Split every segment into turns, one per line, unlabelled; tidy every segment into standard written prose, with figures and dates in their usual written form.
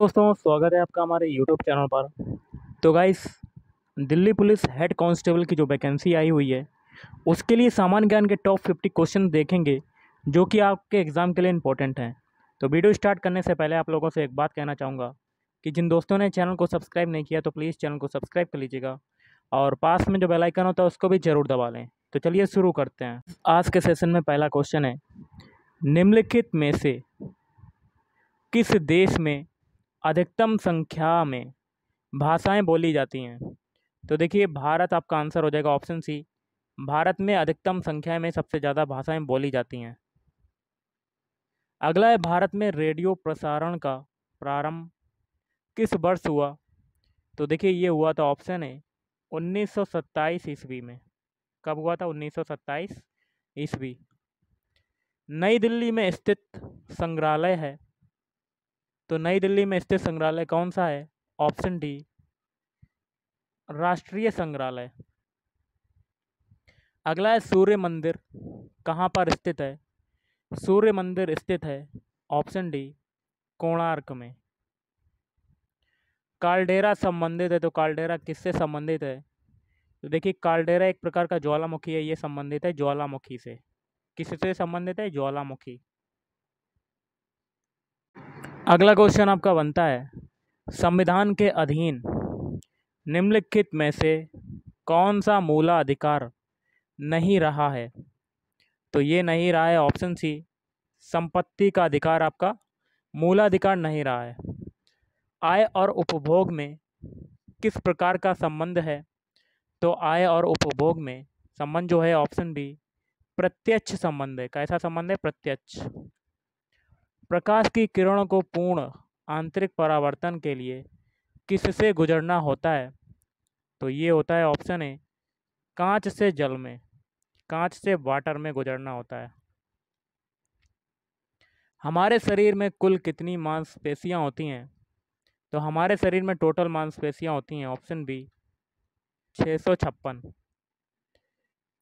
दोस्तों, स्वागत है आपका हमारे यूट्यूब चैनल पर। तो guys, Delhi police head constable की जो वैकेंसी आई हुई है उसके लिए सामान्य ज्ञान के टॉप 50 क्वेश्चन देखेंगे जो कि आपके एग्ज़ाम के लिए इम्पोर्टेंट हैं। तो वीडियो स्टार्ट करने से पहले आप लोगों से एक बात कहना चाहूँगा कि जिन दोस्तों ने चैनल को सब्सक्राइब नहीं किया तो प्लीज़ चैनल को सब्सक्राइब कर लीजिएगा और पास में जो बेल आइकन होता है उसको भी ज़रूर दबा लें। तो चलिए शुरू करते हैं। आज के सेशन में पहला क्वेश्चन है, निम्नलिखित में से किस देश में अधिकतम संख्या में भाषाएं बोली जाती हैं? तो देखिए, भारत आपका आंसर हो जाएगा ऑप्शन सी। भारत में अधिकतम संख्या में सबसे ज़्यादा भाषाएं बोली जाती हैं। अगला है, भारत में रेडियो प्रसारण का प्रारंभ किस वर्ष हुआ? तो देखिए, ये हुआ था, ऑप्शन है 1927 ईस्वी में। कब हुआ था? 1927 ईस्वी। नई दिल्ली में स्थित संग्रहालय है, तो नई दिल्ली में स्थित संग्रहालय कौन सा है? ऑप्शन डी, राष्ट्रीय संग्रहालय। अगला है, सूर्य मंदिर कहाँ पर स्थित है? सूर्य मंदिर स्थित है, ऑप्शन डी, कोणार्क में। काल्डेरा संबंधित है, तो काल्डेरा किससे संबंधित है? तो देखिए, काल्डेरा एक प्रकार का ज्वालामुखी है, ये संबंधित है ज्वालामुखी से। किससे संबंधित है? ज्वालामुखी। अगला क्वेश्चन आपका बनता है, संविधान के अधीन निम्नलिखित में से कौन सा मूलाधिकार नहीं रहा है? तो ये नहीं रहा है, ऑप्शन सी, संपत्ति का अधिकार आपका मूलाधिकार नहीं रहा है। आय और उपभोग में किस प्रकार का संबंध है? तो आय और उपभोग में संबंध जो है, ऑप्शन बी, प्रत्यक्ष संबंध है। कैसा संबंध है? प्रत्यक्ष। प्रकाश की किरणों को पूर्ण आंतरिक परावर्तन के लिए किससे गुजरना होता है? तो ये होता है, ऑप्शन है, कांच से जल में, कांच से वाटर में गुजरना होता है। हमारे शरीर में कुल कितनी मांसपेशियां होती हैं? तो हमारे शरीर में टोटल मांसपेशियां होती हैं, ऑप्शन बी, 656।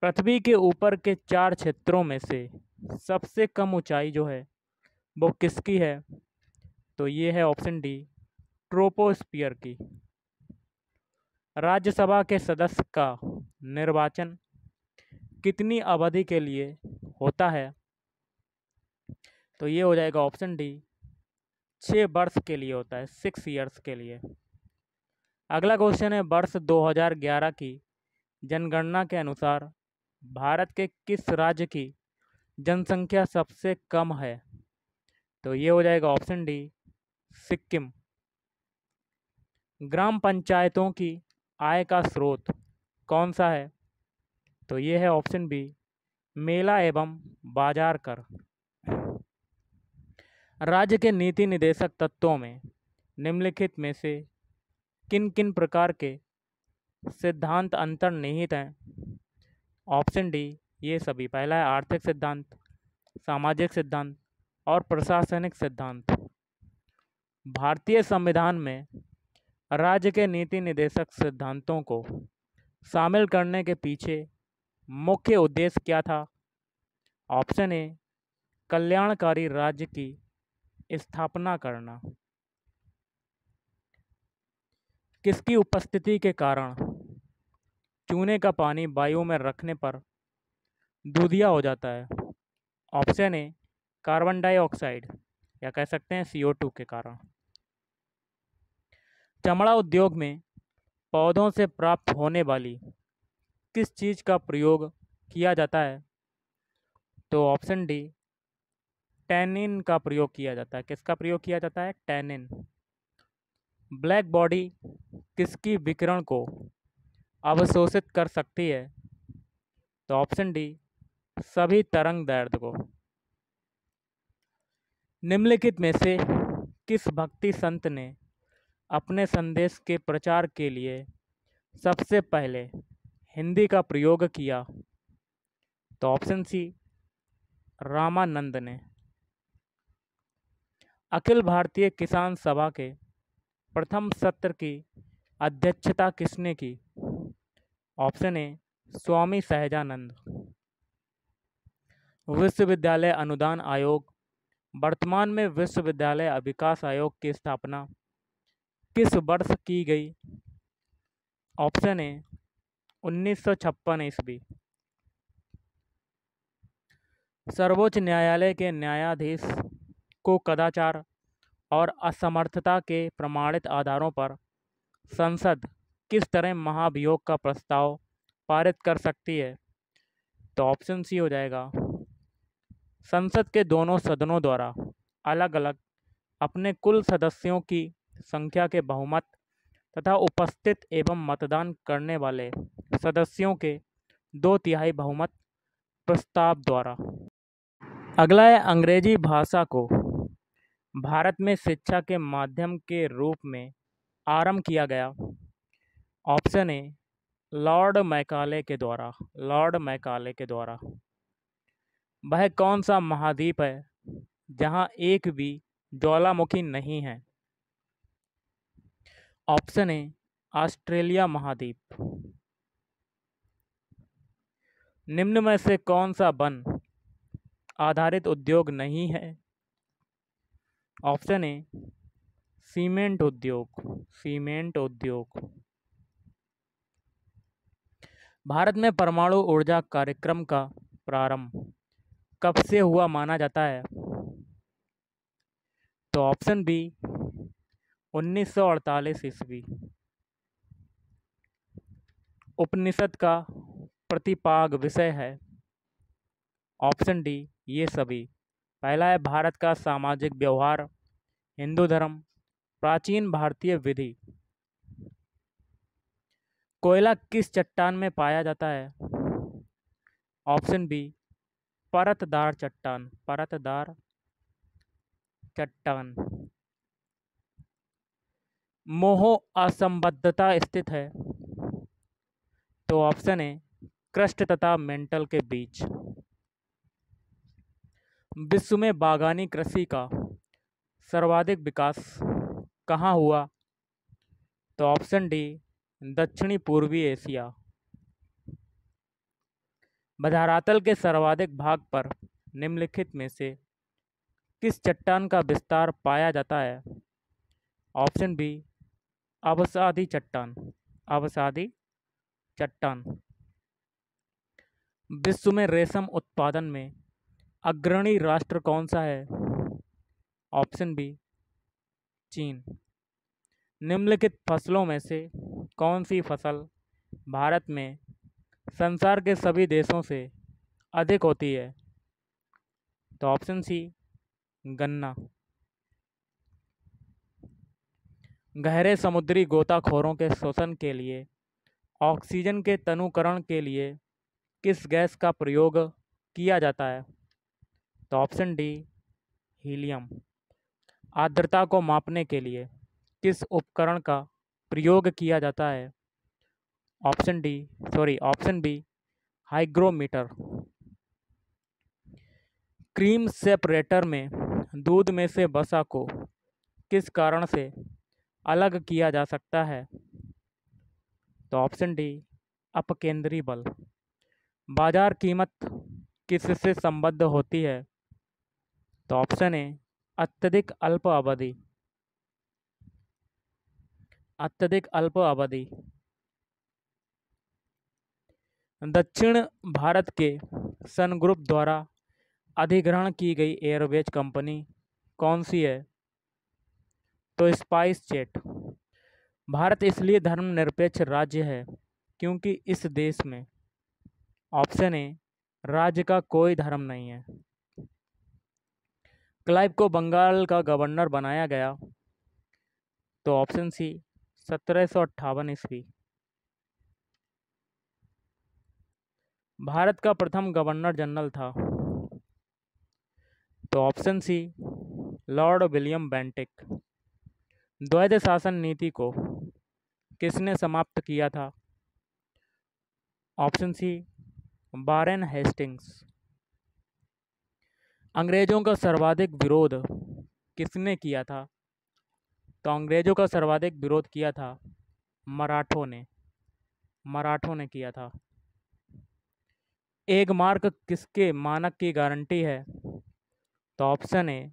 पृथ्वी के ऊपर के 4 क्षेत्रों में से सबसे कम ऊंचाई जो है वो किसकी है? तो ये है, ऑप्शन डी, ट्रोपोस्फियर की। राज्यसभा के सदस्य का निर्वाचन कितनी अवधि के लिए होता है? तो ये हो जाएगा, ऑप्शन डी, 6 वर्ष के लिए होता है, 6 ईयर्स के लिए। अगला क्वेश्चन है, वर्ष 2011 की जनगणना के अनुसार भारत के किस राज्य की जनसंख्या सबसे कम है? तो ये हो जाएगा, ऑप्शन डी, सिक्किम। ग्राम पंचायतों की आय का स्रोत कौन सा है? तो ये है, ऑप्शन बी, मेला एवं बाजार कर। राज्य के नीति निदेशक तत्वों में निम्नलिखित में से किन किन प्रकार के सिद्धांत अंतर्निहित हैं? ऑप्शन डी, ये सभी। पहला है आर्थिक सिद्धांत, सामाजिक सिद्धांत और प्रशासनिक सिद्धांत। भारतीय संविधान में राज्य के नीति निदेशक सिद्धांतों को शामिल करने के पीछे मुख्य उद्देश्य क्या था? ऑप्शन ए, कल्याणकारी राज्य की स्थापना करना। किसकी उपस्थिति के कारण चूने का पानी वायु में रखने पर दूधिया हो जाता है? ऑप्शन ए, कार्बन डाइऑक्साइड या कह सकते हैं CO2 के कारण। चमड़ा उद्योग में पौधों से प्राप्त होने वाली किस चीज़ का प्रयोग किया जाता है? तो ऑप्शन डी, टैनिन का प्रयोग किया जाता है। किसका प्रयोग किया जाता है? टैनिन। ब्लैक बॉडी किसकी विकिरण को अवशोषित कर सकती है? तो ऑप्शन डी, सभी तरंग दैर्ध्य को। निम्नलिखित में से किस भक्ति संत ने अपने संदेश के प्रचार के लिए सबसे पहले हिंदी का प्रयोग किया? तो ऑप्शन सी, रामानंद ने। अखिल भारतीय किसान सभा के प्रथम सत्र की अध्यक्षता किसने की? Option A, Swami Sahajanand. विश्वविद्यालय अनुदान आयोग वर्तमान में विश्वविद्यालय विकास आयोग की स्थापना किस वर्ष की गई? ऑप्शन ए 1956 ईस्वी। सर्वोच्च न्यायालय के न्यायाधीश को कदाचार और असमर्थता के प्रमाणित आधारों पर संसद किस तरह महाभियोग का प्रस्ताव पारित कर सकती है? तो ऑप्शन सी हो जाएगा, संसद के दोनों सदनों द्वारा अलग अलग अपने कुल सदस्यों की संख्या के बहुमत तथा उपस्थित एवं मतदान करने वाले सदस्यों के 2/3 बहुमत प्रस्ताव द्वारा। अगला है, अंग्रेजी भाषा को भारत में शिक्षा के माध्यम के रूप में आरंभ किया गया। ऑप्शन ए लॉर्ड मैकाले के द्वारा। लॉर्ड मैकाले के द्वारा। वह कौन सा महाद्वीप है जहां एक भी ज्वालामुखी नहीं है? ऑप्शन ए ऑस्ट्रेलिया महाद्वीप। निम्न में से कौन सा वन आधारित उद्योग नहीं है? ऑप्शन ए सीमेंट उद्योग। सीमेंट उद्योग। भारत में परमाणु ऊर्जा कार्यक्रम का प्रारंभ कब से हुआ माना जाता है? तो ऑप्शन बी 1948 ईस्वी। उपनिषद का प्रतिपाग विषय है? ऑप्शन डी ये सभी। पहला है भारत का सामाजिक व्यवहार, हिंदू धर्म, प्राचीन भारतीय विधि। कोयला किस चट्टान में पाया जाता है? ऑप्शन बी परतदार चट्टान। परतदार चट्टान। मोह असंबद्धता स्थित है? तो ऑप्शन ए क्रस्ट तथा मेंटल के बीच। विश्व में बागानी कृषि का सर्वाधिक विकास कहाँ हुआ? तो ऑप्शन डी दक्षिणी पूर्वी एशिया। धरातल के सर्वाधिक भाग पर निम्नलिखित में से किस चट्टान का विस्तार पाया जाता है? ऑप्शन बी अवसादी चट्टान। अवसादी चट्टान। विश्व में रेशम उत्पादन में अग्रणी राष्ट्र कौन सा है? ऑप्शन बी चीन। निम्नलिखित फसलों में से कौन सी फसल भारत में संसार के सभी देशों से अधिक होती है? तो ऑप्शन सी गन्ना। गहरे समुद्री गोताखोरों के शोषण के लिए ऑक्सीजन के तनुकरण के लिए किस गैस का प्रयोग किया जाता है? तो ऑप्शन डी हीलियम। आर्द्रता को मापने के लिए किस उपकरण का प्रयोग किया जाता है? Option B hygrometer. Cream separator में दूध में से वसा को किस कारण से अलग किया जा सकता है? तो ऑप्शन डी अपकेंद्री बल। बाजार कीमत किससे संबद्ध होती है? तो ऑप्शन ए अत्यधिक अल्प अवधि। अत्यधिक अल्प अवधि। दक्षिण भारत के सन ग्रुप द्वारा अधिग्रहण की गई एयरवेज कंपनी कौन सी है? तो स्पाइस जेट। भारत इसलिए धर्मनिरपेक्ष राज्य है क्योंकि इस देश में ऑप्शन ए राज्य का कोई धर्म नहीं है। क्लाइव को बंगाल का गवर्नर बनाया गया? तो ऑप्शन सी 1758 ईस्वी। भारत का प्रथम गवर्नर जनरल था? तो option C Lord William Bentinck. द्वैध शासन नीति को किसने समाप्त किया था? Option C Warren Hastings. अंग्रेजों का सर्वाधिक विरोध किसने किया था? तो अंग्रेजों का सर्वाधिक विरोध किया था मराठों ने। मराठों ने किया था। एक मार्क किसके मानक की गारंटी है? तो ऑप्शन ए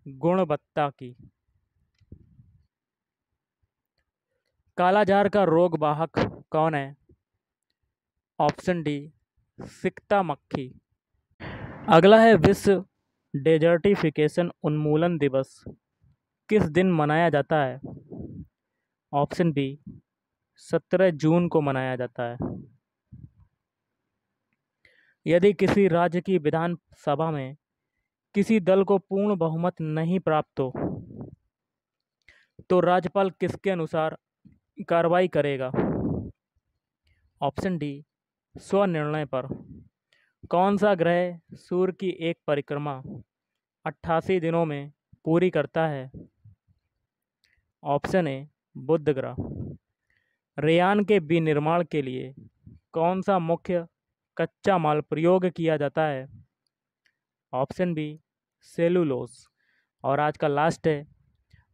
गुणवत्ता की। कालाजार का रोग वाहक कौन है? ऑप्शन डी, सिकता मक्खी। अगला है विश्व डेजर्टिफिकेशन उन्मूलन दिवस किस दिन मनाया जाता है? ऑप्शन बी, 17 जून को मनाया जाता है। यदि किसी राज्य की विधानसभा में किसी दल को पूर्ण बहुमत नहीं प्राप्त हो तो राज्यपाल किसके अनुसार कार्रवाई करेगा? ऑप्शन डी, स्वनिर्णय पर। कौन सा ग्रह सूर्य की एक परिक्रमा 88 दिनों में पूरी करता है? ऑप्शन ए, बुध ग्रह। रेयान के विनिर्माण के लिए कौन सा मुख्य कच्चा माल प्रयोग किया जाता है? Option B, cellulose. और आज का लास्ट है,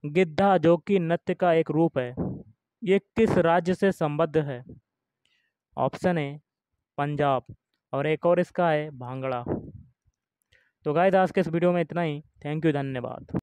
गिद्धा जो कि नृत्य का एक रूप है, ये किस राज्य से संबद्ध है? Option A, Punjab. और एक और इसका है भांगड़ा। तो गाइस आज के इस वीडियो में इतना ही। थैंक यू, धन्यवाद।